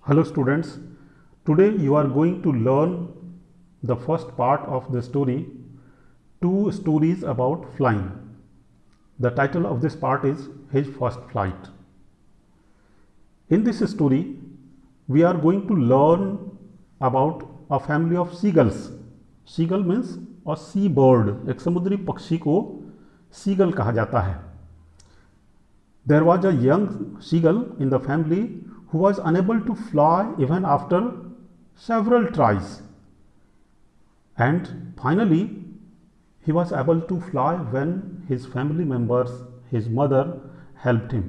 Hello students, today you are going to learn the first part of the story, Two Stories About Flying. The title of this part is His First Flight. In this story, we are going to learn about a family of seagulls. Seagull means a sea bird. एक समुद्री पक्षी को seagull कहा जाता है. There was a young seagull in the family who was unable to fly even after several tries, and finally he was able to fly when his family members, his mother, helped him.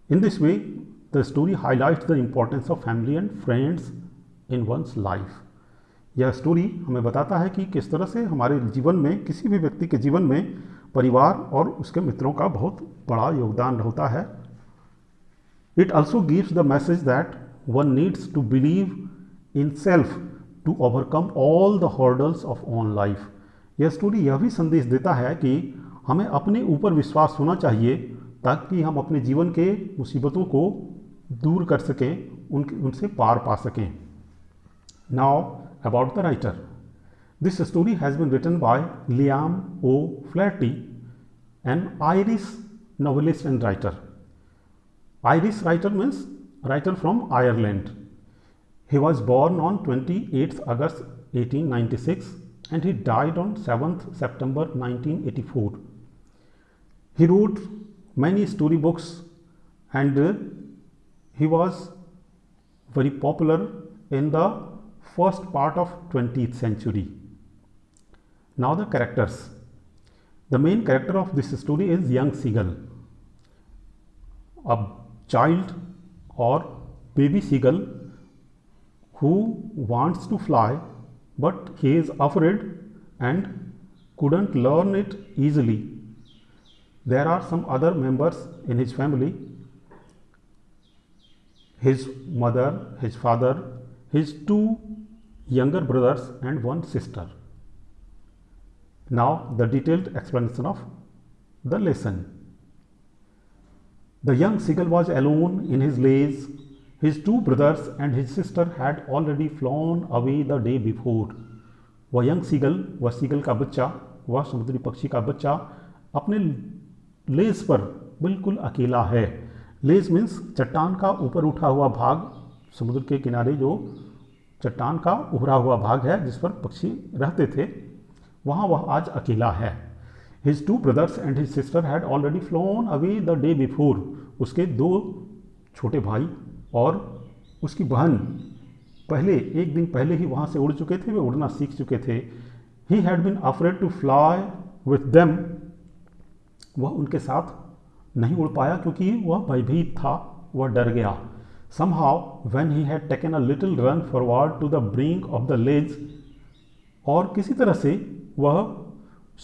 In this way, the story highlights the importance of family and friends in one's life. यह story हमें बताता है कि किस तरह से हमारे जीवन में, किसी भी व्यक्ति के जीवन में परिवार और उसके मित्रों का बहुत बड़ा योगदान होता है. It also gives the message that one needs to believe in self to overcome all the hurdles of own life. यह स्टोरी यह भी संदेश देता है कि हमें अपने ऊपर विश्वास होना चाहिए ताकि हम अपने जीवन के मुसीबतों को दूर कर सकें, उनसे पार पा सकें. Now about the writer. This story has been written by Liam O'Flaherty, an Irish novelist and writer. Irish writer means writer from Ireland. He was born on 28th August 1896 and he died on 7th September 1984. He wrote many storybooks and he was very popular in the first part of 20th century. Now the characters. The main character of this story is young seagull. A child or baby seagull who wants to fly but he is afraid and couldn't learn it easily. There are some other members in his family, his mother, his father, his two younger brothers and one sister. Now the detailed explanation of the lesson. The young seagull was alone in his lays. His two brothers and his sister had already flown away the day before. वह young seagull, वह seagull का बच्चा, वह समुद्री पक्षी का बच्चा अपने लेज पर बिल्कुल अकेला है. लेज मीन्स चट्टान का ऊपर उठा हुआ भाग, समुद्र के किनारे जो चट्टान का उभरा हुआ भाग है जिस पर पक्षी रहते थे, वहाँ वह आज अकेला है. His two brothers and his sister had already flown away the day before. उसके दो छोटे भाई और उसकी बहन एक दिन पहले ही वहाँ से उड़ चुके थे, वे उड़ना सीख चुके थे. He had been afraid to fly with them. वह उनके साथ नहीं उड़ पाया क्योंकि वह भयभीत था, वह डर गया. Somehow when he had taken a little run forward to the brink of the ledge, और किसी तरह से वह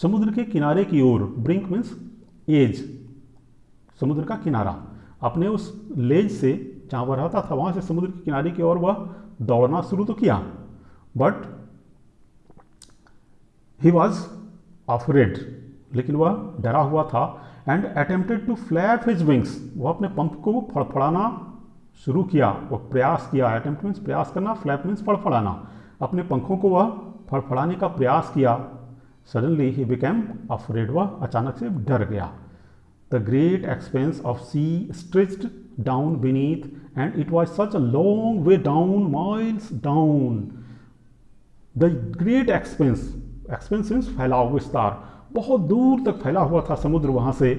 समुद्र के किनारे की ओर, ब्रिंक मीन्स एज, समुद्र का किनारा, अपने उस लेज से जहाँ वह रहता था वहाँ से समुद्र के किनारे की ओर वह दौड़ना शुरू तो किया. बट ही वॉज अफ्रेड, लेकिन वह डरा हुआ था. And attempted to flap his wings, वह अपने पंख को फड़फड़ाना शुरू किया, वह प्रयास किया. अटेम्प्ट मीन्स प्रयास करना, फ्लैप मीन्स फड़फड़ाना. अपने पंखों को वह फड़फड़ाने का प्रयास किया. Suddenly he became afraid, वह अचानक से डर गया. The great expanse of sea stretched down beneath and it was such a long way down, miles down. The great expanse, expanse means फैलाव, विस्तार, बहुत दूर तक फैला हुआ था समुद्र. वहाँ से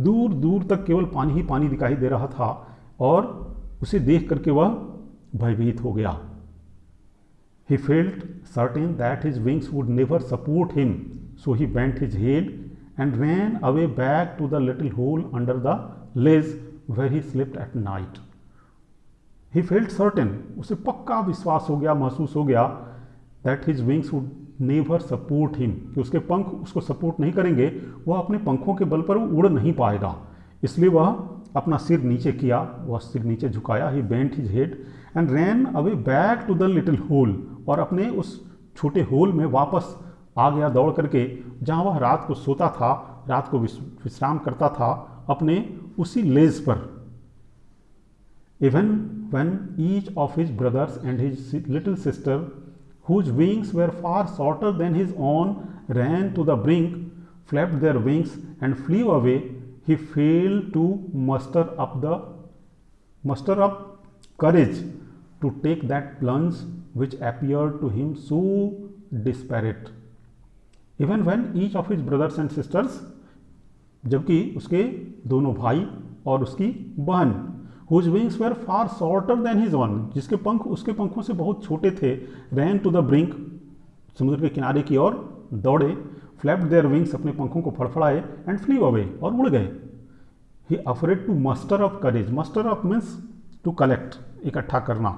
दूर दूर तक केवल पानी ही पानी दिखाई दे रहा था और उसे देख करके वह भयभीत हो गया. He felt certain that his wings would never support him, so he bent his head and ran away back to the little hole under the ledge where he slept at night. He felt certain, उसे पक्का विश्वास हो गया, महसूस हो गया, that his wings would never support him, कि उसके पंख उसको सपोर्ट नहीं करेंगे, वह अपने पंखों के बल पर उड़ नहीं पाएगा. इसलिए वह अपना सिर नीचे किया, वह सिर नीचे झुकाया. He bent his head and ran away back to the little hole, और अपने उस छोटे होल में वापस आ गया दौड़ करके, जहाँ वह रात को सोता था, रात को विश्राम करता था, अपने उसी लेज पर. Even when each of his brothers and his little sister, whose wings were far shorter than his own, ran to the brink, flapped their wings and flew away, he failed to muster up courage to take that plunge which appeared to him so desperate. Even when each of his brothers and sisters, जबकि उसके दोनों भाई और उसकी बहन, whose wings were far shorter than his own, जिसके पंख उसके पंखों से बहुत छोटे थे, ran to the brink, समुद्र के किनारे की ओर दौड़े, flapped their wings, अपने पंखों को फड़फड़ाए, and flew away, और उड़ गए. He afraid to muster up courage. Muster up means to collect, इकट्ठा करना.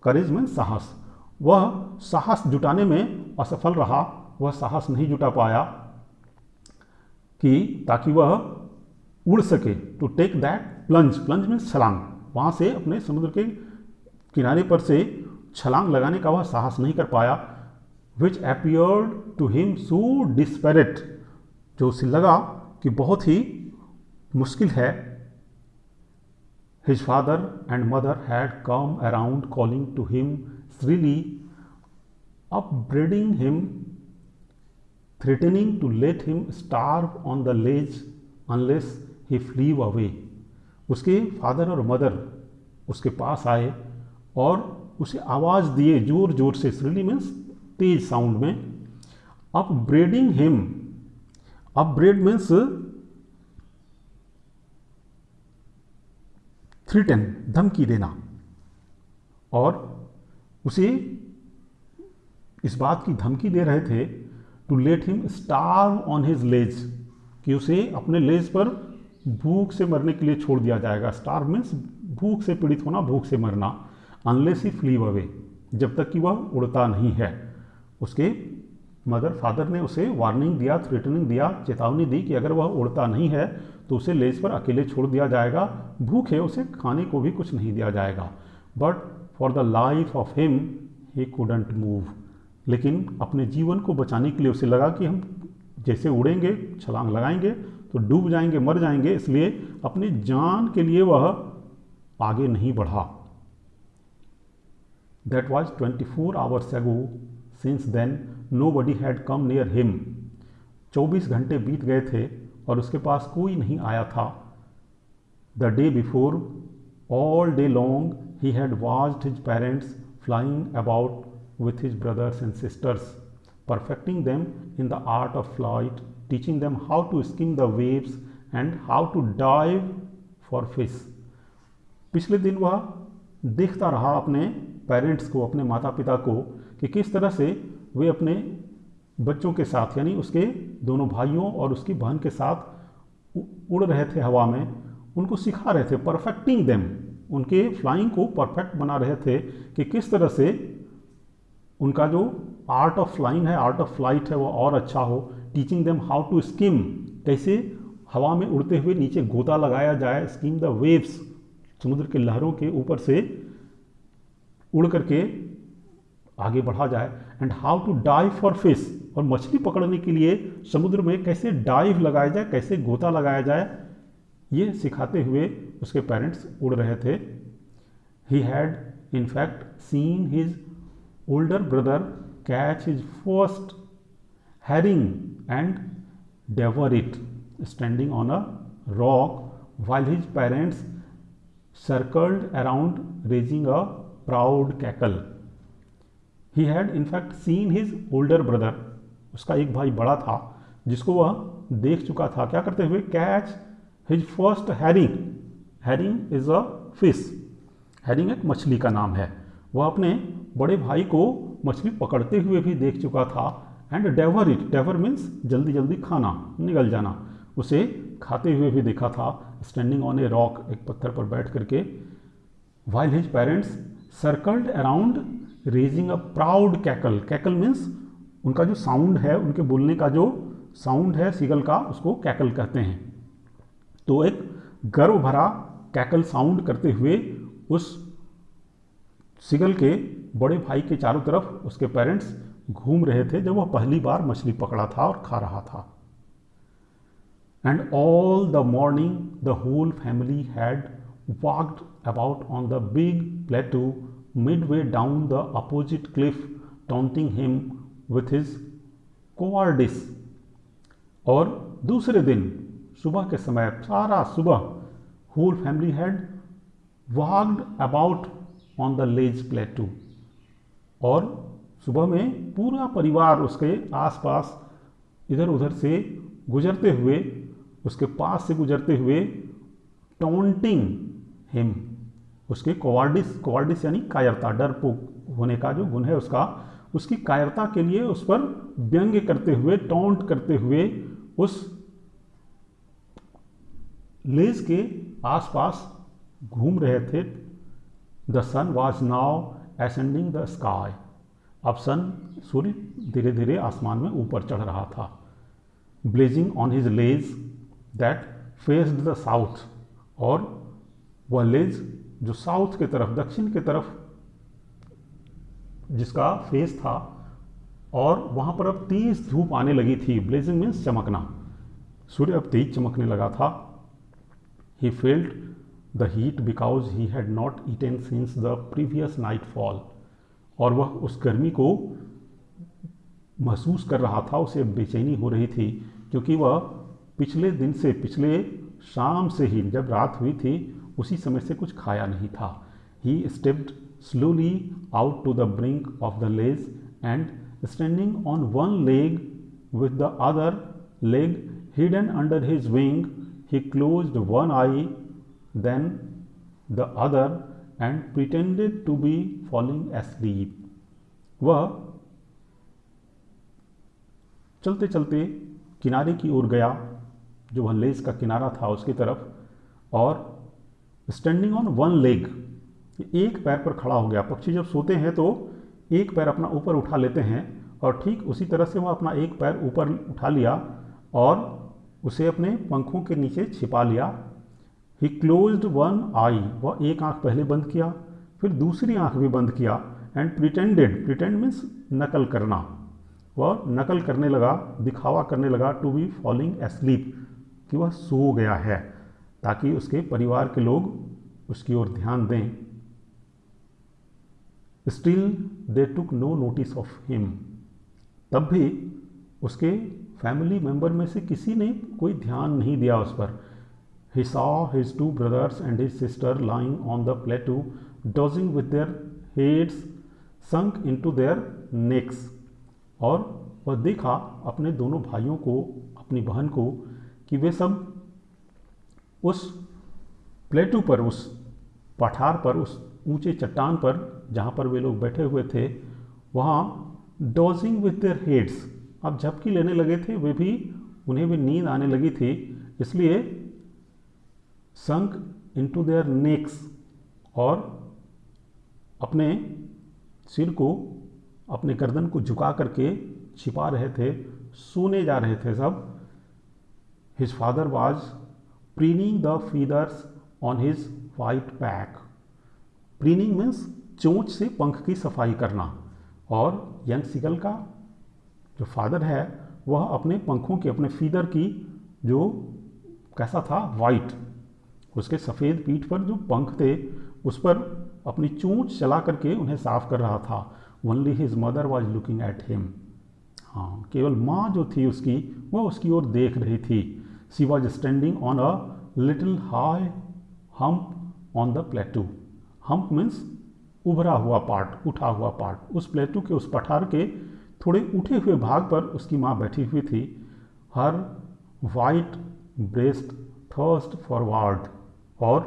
Courage means साहस. वह साहस जुटाने में असफल रहा, वह साहस नहीं जुटा पाया कि ताकि वह उड़ सके. To take that plunge, plunge means छलांग, वहाँ से अपने समुद्र के किनारे पर से छलांग लगाने का वह साहस नहीं कर पाया. Which appeared to him so desperate, जो उसे लगा कि बहुत ही मुश्किल है. His father and mother had come around calling to him shrilly, upbraiding him, threatening to let him starve on the ledge unless he flew away. उसके father और मदर उसके पास आए और उसे आवाज़ दिए जोर जोर से. श्रीली मीन्स तेज साउंड में. upbraiding him, upbraid means threaten, धमकी देना, और उसे इस बात की धमकी दे रहे थे to let him starve on his ledge, कि उसे अपने लेज पर भूख से मरने के लिए छोड़ दिया जाएगा. स्टार्व मीन्स भूख से पीड़ित होना, भूख से मरना. अनलेस ही फ्ली अवे, जब तक कि वह उड़ता नहीं है. उसके मदर फादर ने उसे वार्निंग दिया, थ्रेटनिंग दिया, चेतावनी दी कि अगर वह उड़ता नहीं है तो उसे लेज पर अकेले छोड़ दिया जाएगा, भूख है, उसे खाने को भी कुछ नहीं दिया जाएगा. But for the life of him he couldn't move, लेकिन अपने जीवन को बचाने के लिए उसे लगा कि हम जैसे उड़ेंगे, छलांग लगाएंगे तो डूब जाएंगे, मर जाएंगे, इसलिए अपनी जान के लिए वह आगे नहीं बढ़ा. That was 24 hours ago. Since then nobody had come near him. 24 घंटे बीत गए थे और उसके पास कोई नहीं आया था. The day before, all day long, he had watched his parents flying about with his brothers and sisters, perfecting them in the art of flight, teaching them how to skim the waves and how to dive for fish. पिछले दिन वह देखता रहा अपने parents को, अपने माता पिता को, कि किस तरह से वे अपने बच्चों के साथ, यानी उसके दोनों भाइयों और उसकी बहन के साथ उड़ रहे थे हवा में, उनको सिखा रहे थे. परफेक्टिंग देम, उनके फ्लाइंग को परफेक्ट बना रहे थे कि किस तरह से उनका जो आर्ट ऑफ फ्लाइंग है, आर्ट ऑफ फ्लाइट है, वो और अच्छा हो. Teaching them how to skim, कैसे हवा में उड़ते हुए नीचे गोता लगाया जाए. स्किम द वेव्स, समुद्र के लहरों के ऊपर से उड़ करके आगे बढ़ा जाए. And how to dive for fish, और मछली पकड़ने के लिए समुद्र में कैसे डाइव लगाया जाए, कैसे गोता लगाया जाए, ये सिखाते हुए उसके पेरेंट्स उड़ रहे थे. He had in fact seen his older brother catch his first herring and devour it, standing on a rock while his parents circled around raising a proud cackle. He had in fact seen his older brother, उसका एक भाई बड़ा था जिसको वह देख चुका था क्या करते हुए. catch his first herring, herring is a fish, herring एक मछली का नाम है. वह अपने बड़े भाई को मछली पकड़ते हुए भी देख चुका था. एंड डेवर इट, डेवर मीन्स जल्दी जल्दी खाना, निगल जाना, उसे खाते हुए भी देखा था. स्टैंडिंग ऑन ए रॉक, एक पत्थर पर बैठ करके. While his parents circled around raising a proud cackle, cackle means उनका जो साउंड है, उनके बोलने का जो साउंड है सीगल का, उसको कैकल कहते हैं. तो एक गर्व भरा कैकल साउंड करते हुए उस सीगल के बड़े भाई के चारों तरफ उसके पेरेंट्स घूम रहे थे जब वह पहली बार मछली पकड़ा था और खा रहा था. And all the morning the whole family had walked about on the big plateau midway down the opposite cliff, taunting him with his cowardice. और दूसरे दिन सुबह के समय सारा सुबह whole family had walked about on the ledge plateau, और सुबह में पूरा परिवार उसके आसपास इधर उधर से गुजरते हुए, उसके पास से गुजरते हुए, टॉन्टिंग हिम, उसके कोवार्डिस यानी कायरता, डरपोक होने का जो गुण है उसका, उसकी कायरता के लिए उस पर व्यंग्य करते हुए, टॉन्ट करते हुए उस लेज के आसपास घूम रहे थे। The sun was now ascending the sky, अब सूर्य धीरे धीरे आसमान में ऊपर चढ़ रहा था। Blazing on his ledge that faced the south, और वह लेज जो साउथ की तरफ, दक्षिण की तरफ जिसका फेस था, और वहाँ पर अब तेज धूप आने लगी थी। ब्लेजिंग मीन्स चमकना, सूर्य अब तेज चमकने लगा था। He felt the heat because he had not eaten since the previous night fall, और वह उस गर्मी को महसूस कर रहा था, उसे बेचैनी हो रही थी क्योंकि वह पिछले दिन से, पिछले शाम से ही जब रात हुई थी उसी समय से कुछ खाया नहीं था। He stepped slowly out to the brink of the ledge and standing on one leg with the other leg hidden under his wing, he closed one eye then the other and pretended to be falling asleep. वह चलते चलते किनारे की ओर गया, जो वह लेज का किनारा था उसकी तरफ, और स्टैंडिंग ऑन वन लेग, एक पैर पर खड़ा हो गया। पक्षी जब सोते हैं तो एक पैर अपना ऊपर उठा लेते हैं, और ठीक उसी तरह से वह अपना एक पैर ऊपर उठा लिया और उसे अपने पंखों के नीचे छिपा लिया। ही क्लोज्ड वन आई, वह एक आंख पहले बंद किया, फिर दूसरी आंख भी बंद किया, एंड प्रिटेंड मीन्स नकल करना, वह नकल करने लगा, दिखावा करने लगा, टू बी फॉलिंग एस्लीप, कि वह सो गया है, ताकि उसके परिवार के लोग उसकी ओर ध्यान दें। Still they took no notice of him, तब भी उसके फैमिली मेंबर में से किसी ने कोई ध्यान नहीं दिया उस पर। He saw his two brothers and his sister lying on the plateau, dozing with their heads sunk into their necks, और वह देखा अपने दोनों भाइयों को, अपनी बहन को, कि वे सब उस प्लेटू पर, उस पठार पर, उस ऊंचे चट्टान पर जहाँ पर वे लोग बैठे हुए थे, वहाँ डॉजिंग विथ देयर हेड्स, अब झपकी लेने लगे थे वे भी, उन्हें भी नींद आने लगी थी, इसलिए संक इनटू देयर नेक्स, और अपने सिर को, अपने गर्दन को झुका करके छिपा रहे थे, सोने जा रहे थे सब। His father was preening the feathers on his white back, preening means चोंच से पंख की सफाई करना, और यंग सीगल का जो फादर है वह अपने पंखों की, अपने फीदर की जो कैसा था, वाइट, उसके सफ़ेद पीठ पर जो पंख थे उस पर अपनी चोंच चला करके उन्हें साफ कर रहा था। Only his mother was looking at him, हाँ, केवल माँ जो थी उसकी, वह उसकी ओर देख रही थी। She was standing on a little high hump on the प्लेटू, hump means उभरा हुआ पार्ट, उठा हुआ पार्ट, उस प्लेटू के, उस पठार के थोड़े उठे हुए भाग पर उसकी माँ बैठी हुई थी। हर वाइट ब्रेस्ट थर्स्ट फॉरवर्ड, और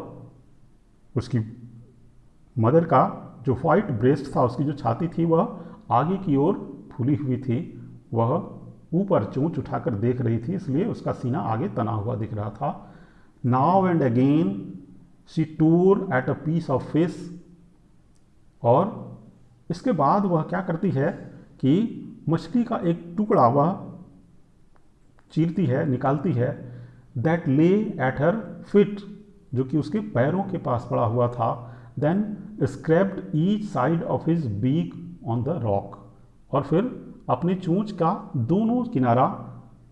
उसकी मदर का जो वाइट ब्रेस्ट था, उसकी जो छाती थी वह आगे की ओर फूली हुई थी, वह ऊपर चोंच उठाकर देख रही थी, इसलिए उसका सीना आगे तना हुआ दिख रहा था। Now and again she tore at a piece of fish, और इसके बाद वह क्या करती है कि मछली का एक टुकड़ा वह चीरती है, निकालती है। दैट ले एट हर फिट, जो कि उसके पैरों के पास पड़ा हुआ था। Then scraped each side of his beak on the rock, और फिर अपनी चोंच का दोनों किनारा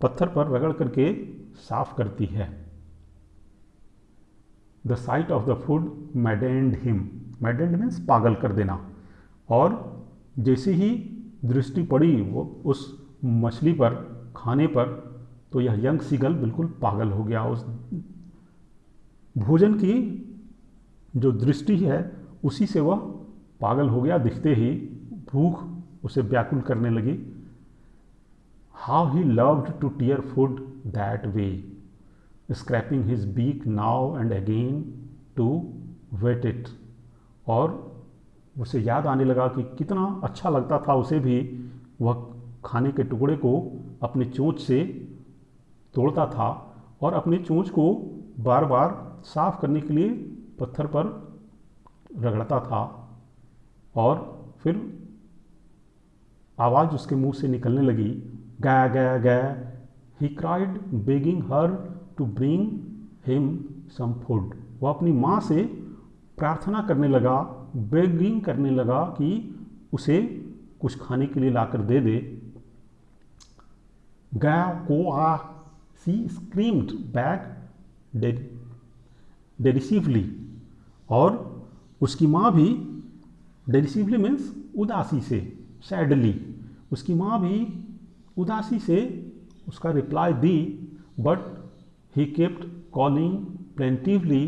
पत्थर पर रगड़ करके साफ करती है। The site of the food मैडेंड him, मैडेंड means पागल कर देना। और जैसे ही दृष्टि पड़ी वो उस मछली पर, खाने पर, तो यह यंग सीगल बिल्कुल पागल हो गया। उस भोजन की जो दृष्टि है उसी से वह पागल हो गया। दिखते ही भूख उसे व्याकुल करने लगी। How he loved to tear food that way, scraping his beak now and again to whet it. और उसे याद आने लगा कि कितना अच्छा लगता था उसे भी वह खाने के टुकड़े को अपने चोंच से तोड़ता था और अपने चोंच को बार बार साफ करने के लिए पत्थर पर रगड़ता था। और फिर आवाज़ उसके मुंह से निकलने लगी, गा गा गा। He cried begging her to bring him some food. वह अपनी माँ से प्रार्थना करने लगा, बेगिंग करने लगा कि उसे कुछ खाने के लिए लाकर दे दे। गा को आ, सी स्क्रीम्ड बैक डेरिसिवली। और उसकी माँ भी, डेरिसिवली मीन्स उदासी से, सैडली, उसकी माँ भी उदासी से उसका रिप्लाई दी। But he kept calling plaintively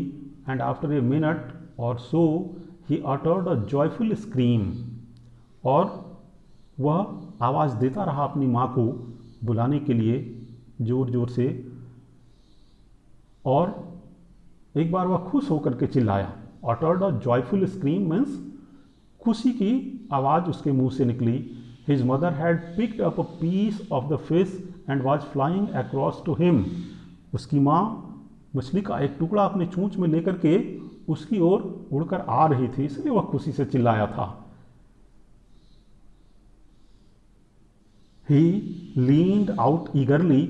and after a minute or so he uttered a joyful scream. और वह आवाज़ देता रहा अपनी माँ को बुलाने के लिए ज़ोर ज़ोर से। और एक बार वह खुश होकर के चिल्लाया। Uttered a joyful scream means खुशी की आवाज़ उसके मुंह से निकली। His mother had picked up a piece of the fish and was flying across to him. उसकी माँ मछली का एक टुकड़ा अपने चोंच में लेकर के उसकी ओर उड़कर आ रही थी, इसलिए वह खुशी से चिल्लाया था। He leaned out eagerly,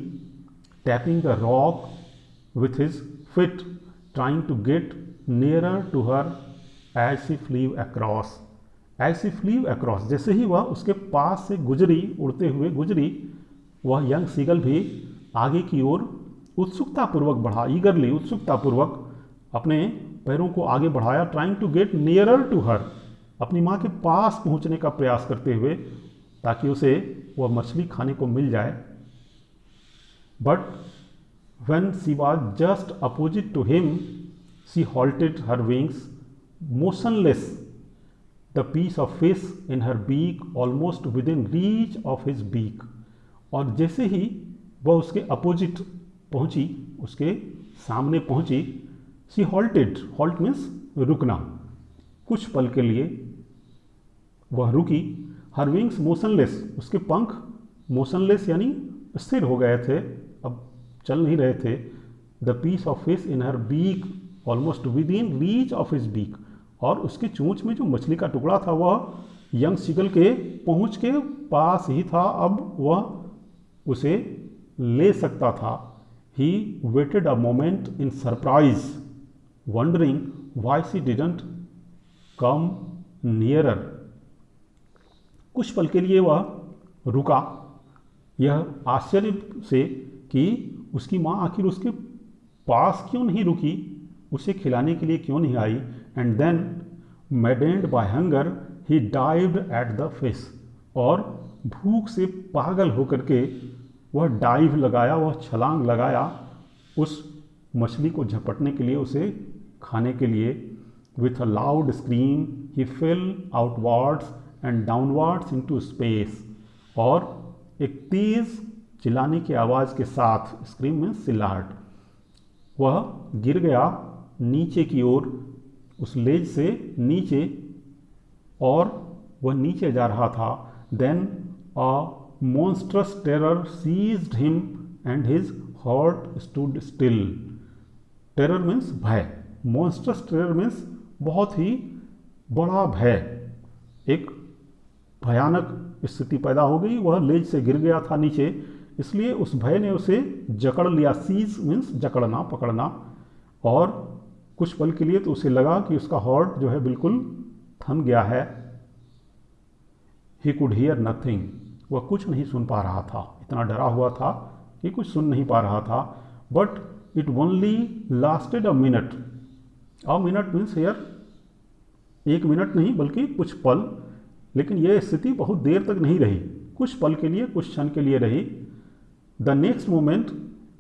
tapping the rock with his foot, trying to get nearer to her as she flew across. As she flew across, जैसे ही वह उसके पास से गुजरी, उड़ते हुए गुजरी, वह यंग सीगल भी आगे की ओर उत्सुकतापूर्वक बढ़ा। ईगरली, उत्सुकतापूर्वक अपने पैरों को आगे बढ़ाया। Trying to get nearer to her, अपनी माँ के पास पहुँचने का प्रयास करते हुए, ताकि उसे वह मछली खाने को मिल जाए। But when she was just opposite to him, she halted her wings, motionless, the piece of fish in her beak almost within reach of his beak. और जैसे ही वह उसके अपोजिट पहुंची, उसके सामने पहुंची, she halted, halt means रुकना, कुछ पल के लिए वह रुकी। हर विंग्स मोशनलेस, उसके पंख मोशनलेस यानी स्थिर हो गए थे, अब चल नहीं रहे थे। The piece of fish in her beak almost within reach of his beak, और उसके चोंच में जो मछली का टुकड़ा था वह यंग सीगल के पहुंच के पास ही था, अब वह उसे ले सकता था। He waited a moment in surprise, wondering why she didn't come nearer. कुछ पल के लिए वह रुका, यह आश्चर्य से कि उसकी माँ आखिर उसके पास क्यों नहीं रुकी, उसे खिलाने के लिए क्यों नहीं आई। And then maddened by hunger he dived at the fish, और भूख से पागल होकर के वह डाइव लगाया, वह छलांग लगाया उस मछली को झपटने के लिए, उसे खाने के लिए। With a loud scream he fail outwards and downwards into space, और एक तेज चिल्लाने की आवाज़ के साथ, स्क्रीम में चिल्लाहट, वह गिर गया नीचे की ओर, उस लेज से नीचे, और वह नीचे जा रहा था। Then a monstrous terror seized him and his heart stood still. Terror means भय, मॉन्स्ट्रस टेरर मीन्स बहुत ही बड़ा भय, एक भयानक स्थिति पैदा हो गई। वह लेज से गिर गया था नीचे, इसलिए उस भय ने उसे जकड़ लिया। सीज मीन्स जकड़ना, पकड़ना। और कुछ पल के लिए तो उसे लगा कि उसका हार्ट जो है बिल्कुल थम गया है। ही कुड हियर नथिंग, वह कुछ नहीं सुन पा रहा था, इतना डरा हुआ था कि कुछ सुन नहीं पा रहा था। But it only lasted a minute, a minute means here एक मिनट नहीं बल्कि कुछ पल, लेकिन यह स्थिति बहुत देर तक नहीं रही, कुछ पल के लिए, कुछ क्षण के लिए रही। The next moment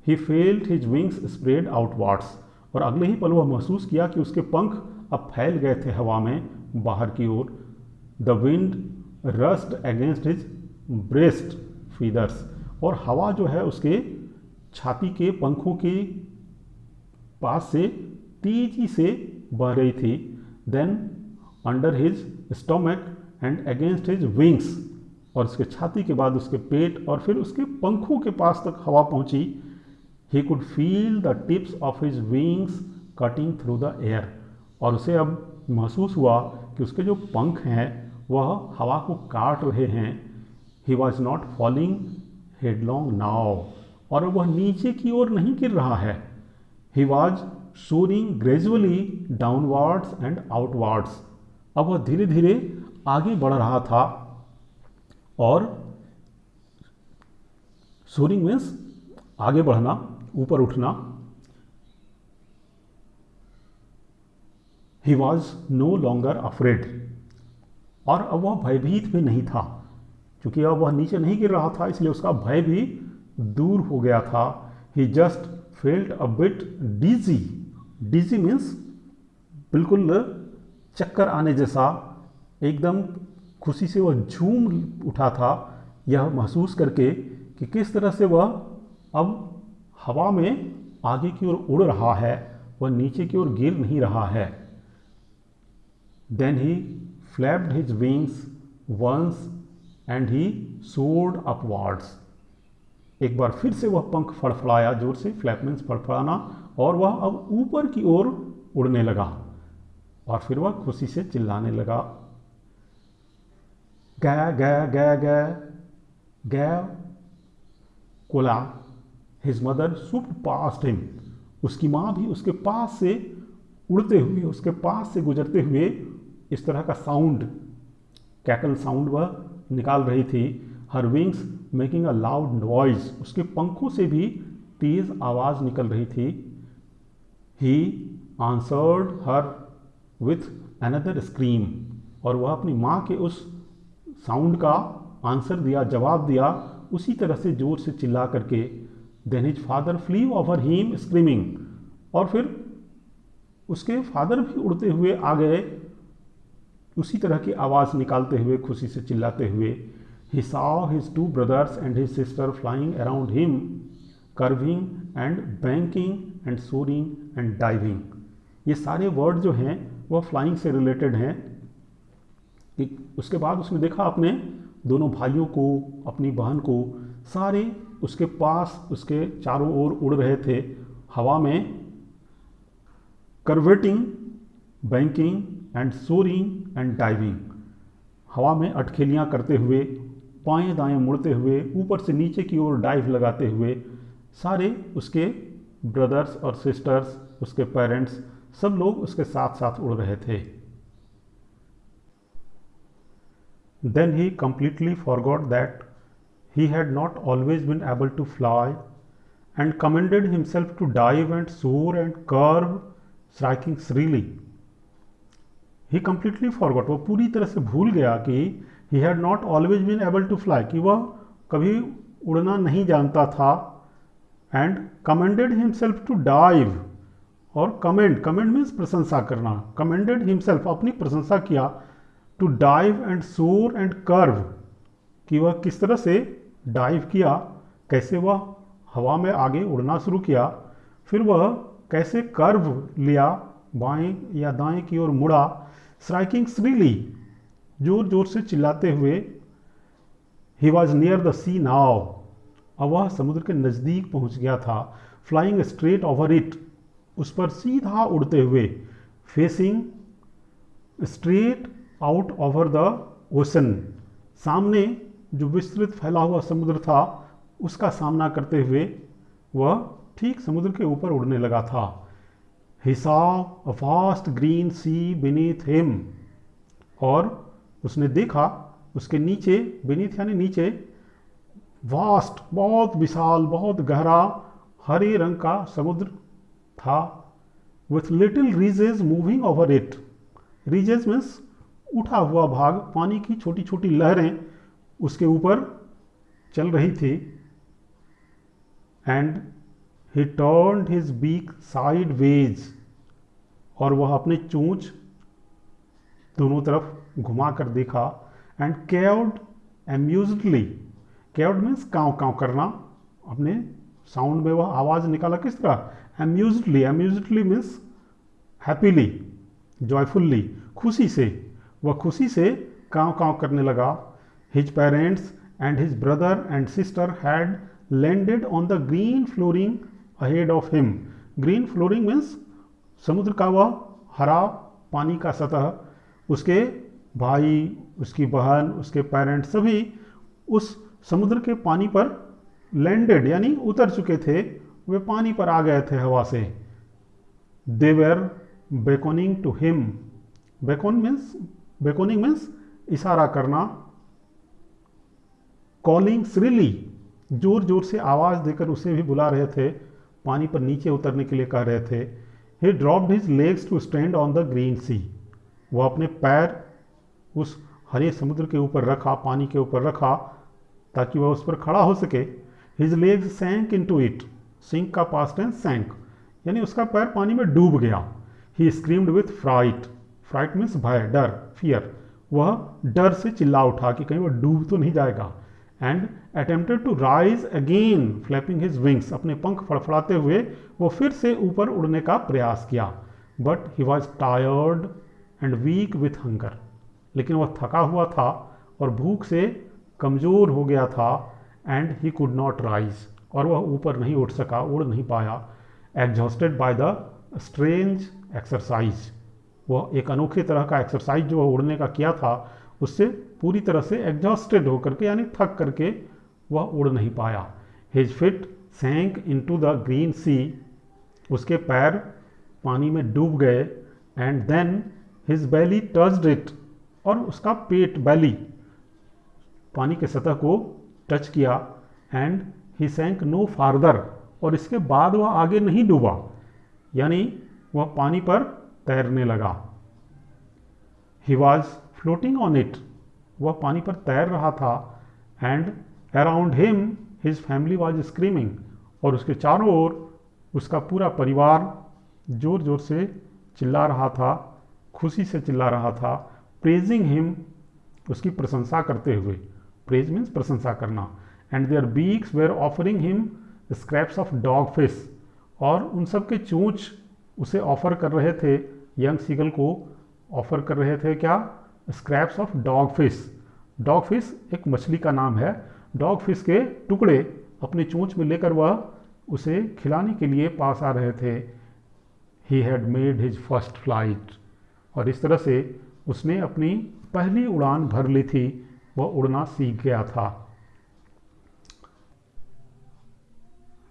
he felt his wings spread outwards, और अगले ही पल वह महसूस किया कि उसके पंख अब फैल गए थे हवा में बाहर की ओर। The wind rushed against his breast feathers, और हवा जो है उसके छाती के पंखों के पास से तेजी से बह रही थी। Then under his stomach and against his wings, और उसके छाती के बाद उसके पेट और फिर उसके पंखों के पास तक हवा पहुंची। He could feel the tips of his wings cutting through the air, और उसे अब महसूस हुआ कि उसके जो पंख हैं वह हवा को काट रहे हैं। He was not falling headlong now, और वह नीचे की ओर नहीं गिर रहा है। He was soaring gradually downwards and outwards, अब वह धीरे धीरे आगे बढ़ रहा था। और सोरिंग मीन्स आगे बढ़ना, ऊपर उठना। He was no longer afraid, और अब वह भयभीत भी नहीं था, क्योंकि अब वह नीचे नहीं गिर रहा था, इसलिए उसका भय भी दूर हो गया था। He just felt a bit dizzy, dizzy means बिल्कुल चक्कर आने जैसा, एकदम खुशी से वह झूम उठा था यह महसूस करके कि किस तरह से वह अब हवा में आगे की ओर उड़ रहा है, वह नीचे की ओर गिर नहीं रहा है। Then he flapped his wings once and he soared upwards, एक बार फिर से वह पंख फड़फड़ाया जोर से, फ्लैप मीन्स फड़फड़ाना, और वह अब ऊपर की ओर उड़ने लगा, और फिर वह खुशी से चिल्लाने लगा, गा गा गा गा गा Cola. His mother Swift past him, उसकी माँ भी उसके पास से उड़ते हुए, उसके पास से गुजरते हुए इस तरह का साउंड, कैकल साउंड वह निकाल रही थी। हर wings making a loud noise, उसके पंखों से भी तेज आवाज़ निकल रही थी। He answered her with another scream, और वह अपनी माँ के उस साउंड का आंसर दिया, जवाब दिया, उसी तरह से जोर से चिल्ला करके। Then his father flew over him screaming, और फिर उसके फादर भी उड़ते हुए आ गए, उसी तरह की आवाज़ निकालते हुए, खुशी से चिल्लाते हुए। He saw his two brothers and his sister flying around him, curving and banking and soaring and diving. ये सारे वर्ड जो हैं वह फ्लाइंग से रिलेटेड हैं। उसके बाद उसने देखा अपने दोनों भाइयों को, अपनी बहन को, सारे उसके पास, उसके चारों ओर उड़ रहे थे हवा में, curveting, banking and soaring and diving, हवा में अटखेलियाँ करते हुए, बाएं दाएं मुड़ते हुए, ऊपर से नीचे की ओर डाइव लगाते हुए, सारे उसके ब्रदर्स और सिस्टर्स, उसके पेरेंट्स, सब लोग उसके साथ साथ उड़ रहे थे। Then he completely forgot that he had not always been able to fly, and commended himself to dive and soar and curve, striking shrilly. He completely forgot, वो पूरी तरह से भूल गया कि he had not always been able to fly, कि वह कभी उड़ना नहीं जानता था। and commended himself to dive, और commend means प्रशंसा करना, commended himself अपनी प्रशंसा किया, टू डाइव एंड सोर एंड कर्व, कि वह किस तरह से डाइव किया, कैसे वह हवा में आगे उड़ना शुरू किया, फिर वह कैसे कर्व लिया, बाएं या दाएं की ओर मुड़ा, स्ट्राइकिंग श्रीली, जोर जोर से चिल्लाते हुए। He was near the sea now, अब वह समुद्र के नज़दीक पहुंच गया था। फ्लाइंग स्ट्रेट ओवर इट, उस पर सीधा उड़ते हुए। Facing straight out over the ocean, सामने जो विस्तृत फैला हुआ समुद्र था उसका सामना करते हुए वह ठीक समुद्र के ऊपर उड़ने लगा था। He saw a vast green sea beneath him, और उसने देखा उसके नीचे, बीनीथ यानी नीचे, वास्ट बहुत विशाल, बहुत गहरा हरे रंग का समुद्र था। With little ridges moving over it. Ridges means उठा हुआ भाग, पानी की छोटी छोटी लहरें उसके ऊपर चल रही थी। And he turned his beak sideways, और वह अपनी चोंच दोनों तरफ घुमा कर देखा। And cawed amusedly, cawed means काँव काँव करना, अपने साउंड में वह आवाज़ निकाला किस तरह, एम्यूजडली। एम्यूजडली मीन्स हैप्पीली, जॉयफुल्ली, खुशी से, वह खुशी से काँव काँव करने लगा। His parents and his brother and sister had landed on the green flooring ahead of him. Green flooring means समुद्र का वह हरा पानी का सतह, उसके भाई, उसकी बहन, उसके पेरेंट्स सभी उस समुद्र के पानी पर लैंडेड यानी उतर चुके थे, वे पानी पर आ गए थे हवा से। They were beckoning to him. Beckoning means इशारा करना। कॉलिंग श्रीली, जोर जोर से आवाज़ देकर उसे भी बुला रहे थे, पानी पर नीचे उतरने के लिए कह रहे थे। He dropped his legs to stand on the green sea. वह अपने पैर उस हरे समुद्र के ऊपर रखा, पानी के ऊपर रखा, ताकि वह उस पर खड़ा हो सके। His legs sank into it. Sink का पास्ट टेंस सैंक, यानी उसका पैर पानी में डूब गया। He screamed with fright. Fright means भय, डर, फियर। वह डर से चिल्ला उठा कि कहीं वह डूब तो नहीं जाएगा। And attempted to rise again flapping his wings. अपने पंख फड़फड़ाते हुए वो फिर से ऊपर उड़ने का प्रयास किया। But he was tired and weak with hunger. लेकिन वह थका हुआ था और भूख से कमज़ोर हो गया था। And he could not rise, और वह ऊपर नहीं उठ सका, उड़ नहीं पाया। Exhausted by the strange exercise. वह एक अनोखे तरह का एक्सरसाइज जो वह उड़ने का किया था, उससे पूरी तरह से एग्जॉस्टेड होकर के यानी थक करके वह उड़ नहीं पाया। His feet sank into the green sea. उसके पैर पानी में डूब गए। And then his belly touched it. और उसका पेट, बेली, पानी के सतह को टच किया। And he sank no farther. और इसके बाद वह आगे नहीं डूबा, यानी वह पानी पर तैरने लगा। He was floating on it. वह पानी पर तैर रहा था। And around him his family was screaming. और उसके चारों ओर उसका पूरा परिवार जोर जोर से चिल्ला रहा था, खुशी से चिल्ला रहा था। प्रेजिंग हिम, उसकी प्रशंसा करते हुए। प्रेज मीन्स प्रशंसा करना। And their beaks were offering him scraps of dogfish. और उन सब के चोंच उसे ऑफर कर रहे थे, यंग सीगल को ऑफर कर रहे थे क्या, scraps of dog fish. Dog fish एक मछली का नाम है। डॉग फिश के टुकड़े अपनी चोंच में लेकर वह उसे खिलाने के लिए पास आ रहे थे। He had made his first flight. और इस तरह से उसने अपनी पहली उड़ान भर ली थी, वह उड़ना सीख गया था।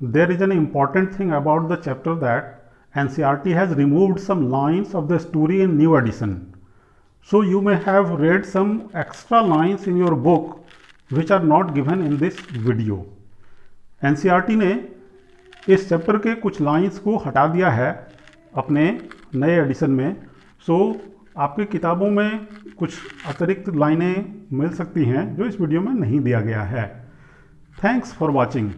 There is an important thing about the chapter that NCERT has removed some lines of the story in new edition. So you may have read some extra lines in your book which are not given in this video. NCERT ने इस chapter के कुछ lines को हटा दिया है अपने नए एडिशन में। सो आपकी किताबों में कुछ अतिरिक्त लाइनें मिल सकती हैं जो इस वीडियो में नहीं दिया गया है। Thanks for watching.